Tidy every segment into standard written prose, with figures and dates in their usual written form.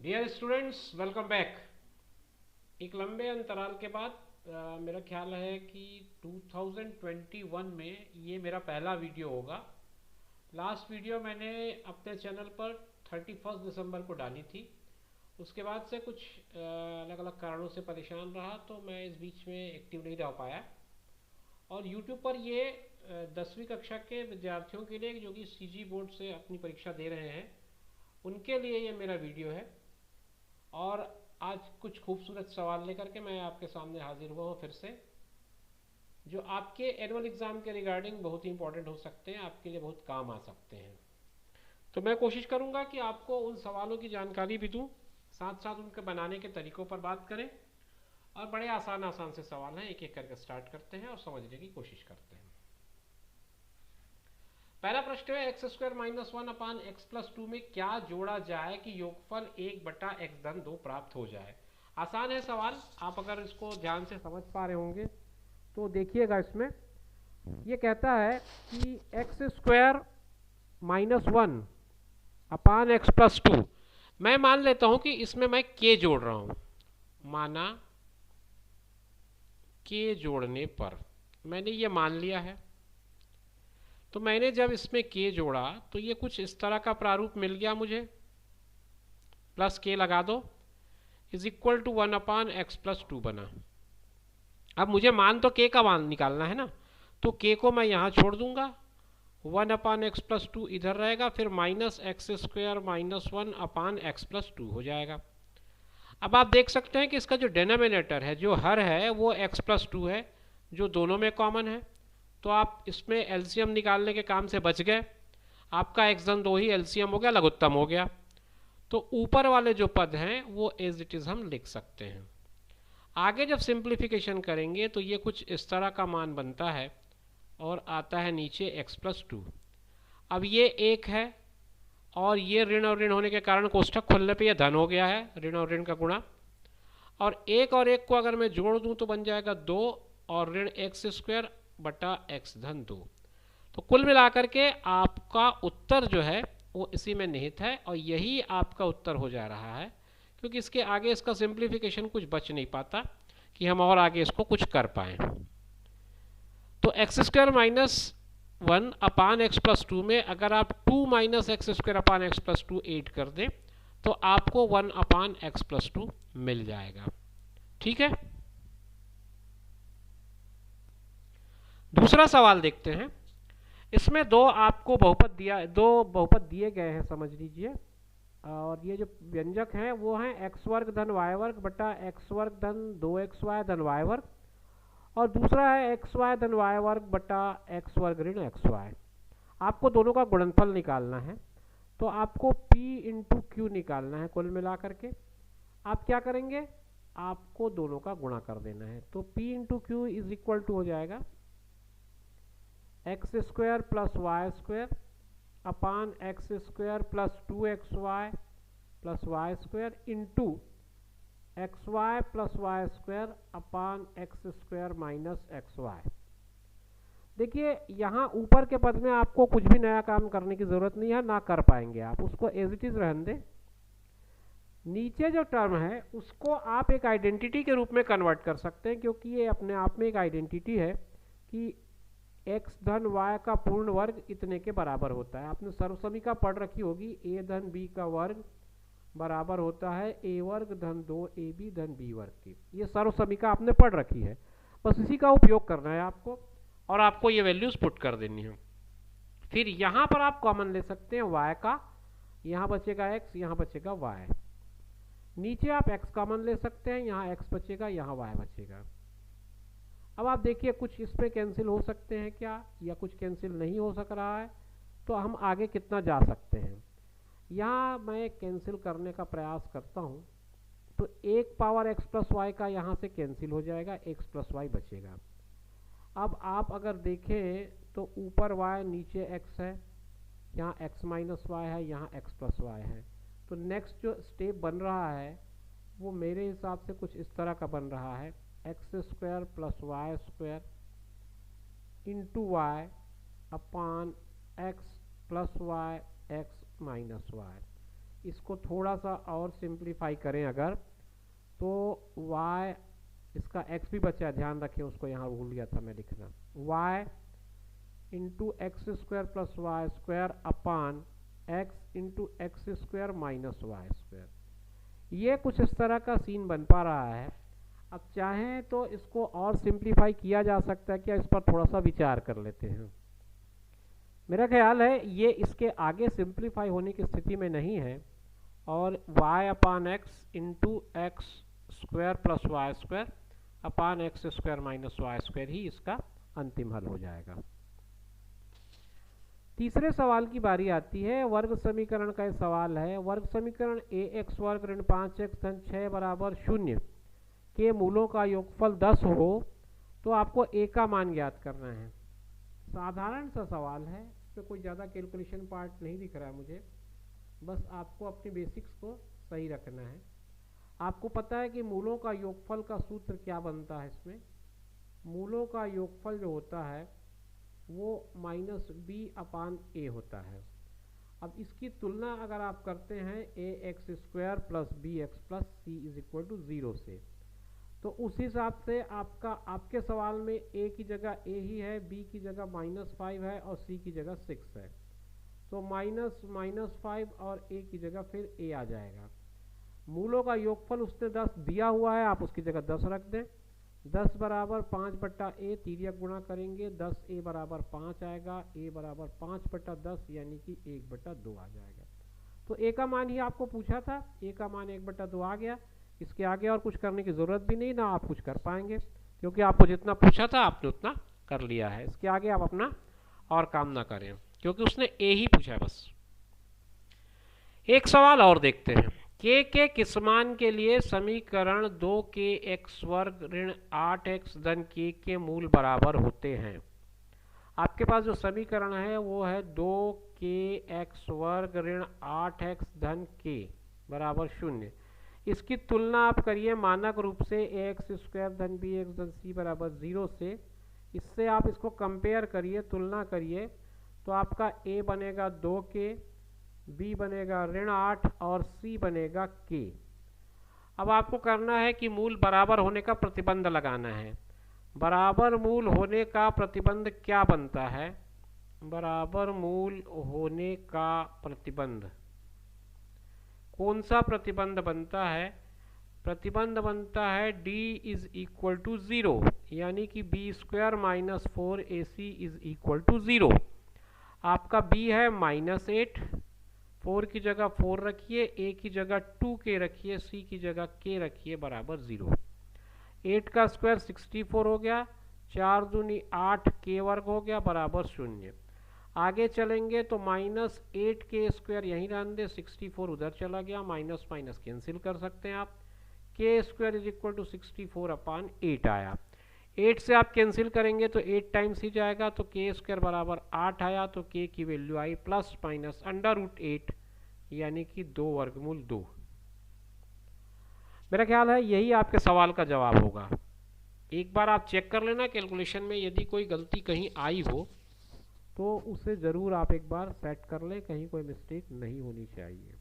Dear students, welcome back. एक लंबे अंतराल के बाद मेरा ख्याल है कि 2021 में ये मेरा पहला वीडियो होगा। लास्ट वीडियो मैंने अपने चैनल पर 31 दिसंबर को डाली थी। उसके बाद से कुछ अलग अलग कारणों से परेशान रहा, तो मैं इस बीच में एक्टिव नहीं रह पाया। और यूट्यूब पर ये 10वीं कक्षा के विद्यार्थियों के लिए, जो कि सीजी बोर्ड से अपनी परीक्षा दे रहे हैं, उनके लिए ये मेरा वीडियो है। और आज कुछ खूबसूरत सवाल लेकर के मैं आपके सामने हाजिर हुआ हूँ फिर से, जो आपके एनुअल एग्ज़ाम के रिगार्डिंग बहुत ही इंपॉर्टेंट हो सकते हैं, आपके लिए बहुत काम आ सकते हैं। तो मैं कोशिश करूँगा कि आपको उन सवालों की जानकारी भी दूँ, साथ साथ उनके बनाने के तरीक़ों पर बात करें। और बड़े आसान आसान से सवाल हैं, एक एक करके स्टार्ट करते हैं और समझने की कोशिश करते हैं। पहला प्रश्न है, x square minus one upon x plus two में क्या जोड़ा जाए कि योगफल 1/x-2 प्राप्त हो जाए। आसान है सवाल, आप अगर इसको ध्यान से समझ पा रहे होंगे तो देखिएगा। इसमें ये कहता है कि x square minus one upon x plus two, मैं मान लेता हूं कि इसमें मैं के जोड़ रहा हूं। माना के जोड़ने पर मैंने ये मान लिया है, तो मैंने जब इसमें के जोड़ा तो ये कुछ इस तरह का प्रारूप मिल गया मुझे। प्लस के लगा दो इज इक्वल टू 1/x+2 बना। अब मुझे मान तो के का मान निकालना है ना, तो के को मैं यहाँ छोड़ दूंगा। 1/x+2 इधर रहेगा, फिर minus x square minus 1/x+2 हो जाएगा। अब आप देख सकते हैं कि इसका जो डिनोमिनेटर है, जो हर है, वो x+2 है, जो दोनों में कॉमन है। तो आप इसमें एलसीएम निकालने के काम से बच गए। आपका x धन 2 ही एलसीएम हो गया, लघुत्तम हो गया। तो ऊपर वाले जो पद हैं वो एज इट इज़ हम लिख सकते हैं। आगे जब सिंप्लीफिकेशन करेंगे तो ये कुछ इस तरह का मान बनता है और आता है नीचे x+2। अब ये एक है और ये ऋण और ऋण होने के कारण कोष्ठक खोलने पे ये धन हो गया है, ऋण और ऋण का गुणा। और एक को अगर मैं जोड़ दूं तो बन जाएगा 2 और ऋण x² / x-2। तो कुल मिलाकर के आपका उत्तर जो है वो इसी में निहित है, और यही आपका उत्तर हो जा रहा है, क्योंकि इसके आगे इसका सिंप्लीफिकेशन कुछ बच नहीं पाता कि हम और आगे इसको कुछ कर पाएँ। तो x² माइनस 1 अपान x+2 में अगर आप 2 माइनस x² अपान x+2 ऐड कर दें तो आपको 1/x+2 मिल जाएगा। ठीक है, दूसरा सवाल देखते हैं। इसमें दो बहुपद दिए गए हैं, समझ लीजिए। और ये जो व्यंजक हैं वो हैं x² धन y² बटा x² धन 2xy धन y², और दूसरा है xy धन y² बटा x² ऋण xy। आपको दोनों का गुणनफल निकालना है, तो आपको p इंटू क्यू निकालना है। कुल मिलाकर के आप क्या करेंगे, आपको दोनों का गुणा कर देना है। तो p into q is equal to हो जाएगा x² plus y² upon x² plus 2xy plus y² into xy plus y² upon x² minus xy। देखिए यहाँ ऊपर के पद में आपको कुछ भी नया काम करने की जरूरत नहीं है, ना कर पाएंगे आप, उसको एज इट इज रहने दें। नीचे जो टर्म है उसको आप एक आइडेंटिटी के रूप में कन्वर्ट कर सकते हैं, क्योंकि ये अपने आप में एक आइडेंटिटी है कि x धन y का पूर्ण वर्ग इतने के बराबर होता है। आपने सर्वसमीका पढ़ रखी होगी, a धन b का वर्ग बराबर होता है a वर्ग धन 2ab धन b वर्ग की। ये सर्वसमीका आपने पढ़ रखी है, बस इसी का उपयोग करना है आपको, और आपको ये वैल्यूज पुट कर देनी है। फिर यहाँ पर आप कॉमन ले सकते हैं y का, यहाँ बचेगा x, यहाँ बचेगा y। नीचे आप x कॉमन ले सकते हैं, यहाँ x बचेगा, यहाँ y बचेगा। अब आप देखिए कुछ इस पे कैंसिल हो सकते हैं क्या, या कुछ कैंसिल नहीं हो सक रहा है, तो हम आगे कितना जा सकते हैं। यहाँ मैं कैंसिल करने का प्रयास करता हूँ, तो 1 पावर x प्लस वाई का यहाँ से कैंसिल हो जाएगा, x प्लस वाई बचेगा। अब आप अगर देखें तो ऊपर y नीचे x है, यहाँ x माइनस वाई है, यहाँ x प्लस वाई है। तो नेक्स्ट जो स्टेप बन रहा है वो मेरे हिसाब से कुछ इस तरह का बन रहा है, x² plus y² into y upon x plus y x minus y. इसको थोड़ा सा और सिंप्लीफाई करें अगर, तो y, इसका x भी बचा, ध्यान रखें, उसको यहाँ भूल गया था मैं लिखना, y into x square plus y square upon x into x square minus y square. ये कुछ इस तरह का सीन बन पा रहा है। अब चाहें तो इसको और सिंप्लीफाई किया जा सकता है क्या, इस पर थोड़ा सा विचार कर लेते हैं। मेरा ख्याल है ये इसके आगे सिंप्लीफाई होने की स्थिति में नहीं है, और y upon x into x square plus y square upon x square minus y square ही इसका अंतिम हल हो जाएगा। तीसरे सवाल की बारी आती है। वर्ग समीकरण का सवाल है। वर्ग समीकरण ए एक्स वर्ग ऋण 5x धन 6 बराबर 0 के मूलों का योगफल 10 हो तो आपको a का मान ज्ञात करना है। साधारण सा सवाल है, इसमें कोई ज़्यादा कैलकुलेशन पार्ट नहीं दिख रहा है मुझे, बस आपको अपनी बेसिक्स को सही रखना है। आपको पता है कि मूलों का योगफल का सूत्र क्या बनता है। इसमें मूलों का योगफल जो होता है वो माइनस बी अपान ए होता है। अब इसकी तुलना अगर आप करते हैं a x square plus b x plus c is equal to 0 से, तो उस हिसाब से आपके सवाल में ए की जगह ए ही है, बी की जगह -5 है और सी की जगह 6 है, तो -5 और ए की जगह फिर ए आ जाएगा। मूलों का योगफल उसने 10 दिया हुआ है, आप उसकी जगह 10 रख दें। 10 बराबर 5/a, तिर्यक गुणा करेंगे 10a बराबर 5 आएगा, a बराबर 5/10 यानी कि 1/2 आ जाएगा। तो a का मान ही आपको पूछा था, a का मान 1/2 आ गया। इसके आगे और कुछ करने की ज़रूरत भी नहीं, ना आप कुछ कर पाएंगे, क्योंकि आपको जितना पूछा था आपने उतना कर लिया है। इसके आगे आप अपना और काम ना करें, क्योंकि उसने a ही पूछा है बस। एक सवाल और देखते हैं। के किस मान के लिए समीकरण 2kx वर्ग ऋण 8x धन के मूल बराबर होते हैं। आपके पास जो समीकरण है वो है 2kx वर्ग ऋण 8x धन k बराबर 0। इसकी तुलना आप करिए मानक रूप से ax स्क्वायर धन bx धन c बराबर 0 से। इससे आप इसको कंपेयर करिए, तुलना करिए, तो आपका a बनेगा 2k, b बनेगा ऋण 8 और c बनेगा k। अब आपको करना है कि मूल बराबर होने का प्रतिबंध लगाना है। बराबर मूल होने का प्रतिबंध क्या बनता है? बराबर मूल होने का प्रतिबंध कौन सा प्रतिबंध बनता है? प्रतिबंध बनता है d इज इक्वल टू 0, यानी कि b square minus 4ac is equal to 0। आपका b है -8, 4 की जगह 4 रखिए, a की जगह 2k रखिए, c की जगह k रखिए, बराबर 0। 8 का स्क्वायर 64 हो गया, 4 दूनी 8, k वर्ग हो गया, बराबर 0। आगे चलेंगे तो -8k स्क्वायर यहीं रहने दे, 64 उधर चला गया, माइनस माइनस कैंसिल कर सकते हैं आप। k square is equal to 64/8 आया। 8 से आप कैंसिल करेंगे तो 8 टाइम्स ही जाएगा, तो k स्क्वायर बराबर 8 आया, तो k की वैल्यू आई प्लस माइनस √8 यानी कि 2 वर्गमूल 2। मेरा ख्याल है यही आपके सवाल का जवाब होगा। एक बार आप चेक कर लेना कैलकुलेशन में, यदि कोई गलती कहीं आई हो तो उसे ज़रूर आप एक बार सेट कर लें, कहीं कोई मिस्टेक नहीं होनी चाहिए।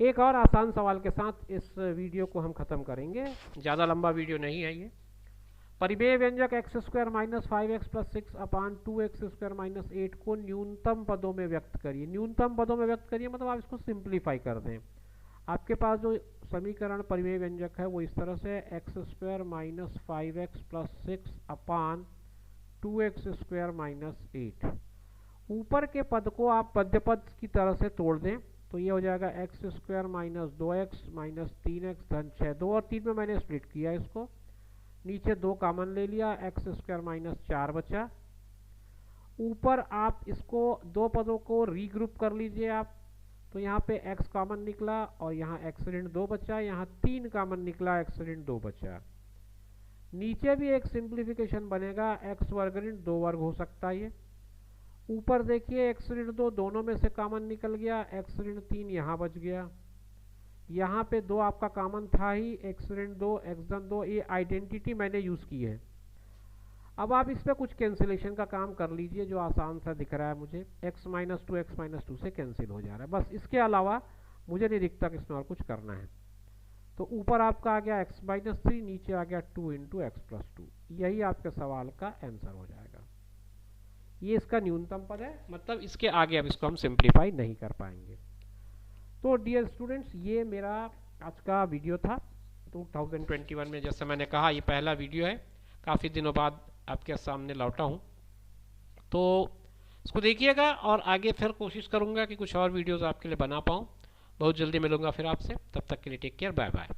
एक और आसान सवाल के साथ इस वीडियो को हम ख़त्म करेंगे, ज़्यादा लंबा वीडियो नहीं है ये। परिमेय व्यंजक x square minus 5x plus 6 अपान 2x स्क्वायर माइनस 8 को न्यूनतम पदों में व्यक्त करिए। न्यूनतम पदों में व्यक्त करिए मतलब आप इसको सिंप्लीफाई कर दें। आपके पास जो समीकरण परिमेय व्यंजक है वो इस तरह से x square minus 5x plus 6 अपान 2x स्क्वायर माइनस 8। ऊपर के पद को आप मध्य पद की तरह से तोड़ दें तो ये हो जाएगा x square minus 2x minus 3x धन 6। 2 और 3 में मैंने स्प्लिट किया इसको, नीचे 2 कॉमन ले लिया, x स्क्वायर माइनस 4 बचा। ऊपर आप इसको दो पदों को रीग्रुप कर लीजिए आप, तो यहाँ पे x कॉमन निकला और यहाँ x ऋण 2 बचा, यहाँ 3 कॉमन निकला, x ऋण 2 बचा। नीचे भी एक सिंप्लीफिकेशन बनेगा, x वर्ग ऋण 2 वर्ग हो सकता है ये। ऊपर देखिए x ऋण 2 दोनों में से कॉमन निकल गया, x ऋण 3 यहाँ बच गया। यहाँ पे 2 आपका कॉमन था ही, x ऋण 2 x धन 2, ये आइडेंटिटी मैंने यूज़ की है। अब आप इस पर कुछ कैंसिलेशन का काम कर लीजिए, जो आसान सा दिख रहा है मुझे, x माइनस टू से कैंसिल हो जा रहा है, बस इसके अलावा मुझे नहीं दिखता कि इसमें और कुछ करना है। तो ऊपर आपका आ गया x माइनस थ्री, नीचे आ गया 2 इंटू एक्स प्लस टू। यही आपके सवाल का आंसर हो जाएगा। ये इसका न्यूनतम पद है, मतलब इसके आगे अब इसको हम सिंप्लीफाई नहीं कर पाएंगे। तो डियर स्टूडेंट्स, ये मेरा आज का वीडियो था 2021 में। जैसे मैंने कहा, ये पहला वीडियो है, काफ़ी दिनों बाद आपके सामने लौटा हूँ। तो इसको देखिएगा और आगे फिर कोशिश करूँगा कि कुछ और वीडियोज़ आपके लिए बना पाऊँ। बहुत जल्दी मिलूँगा फिर आपसे, तब तक के लिए टेक केयर, बाय बाय।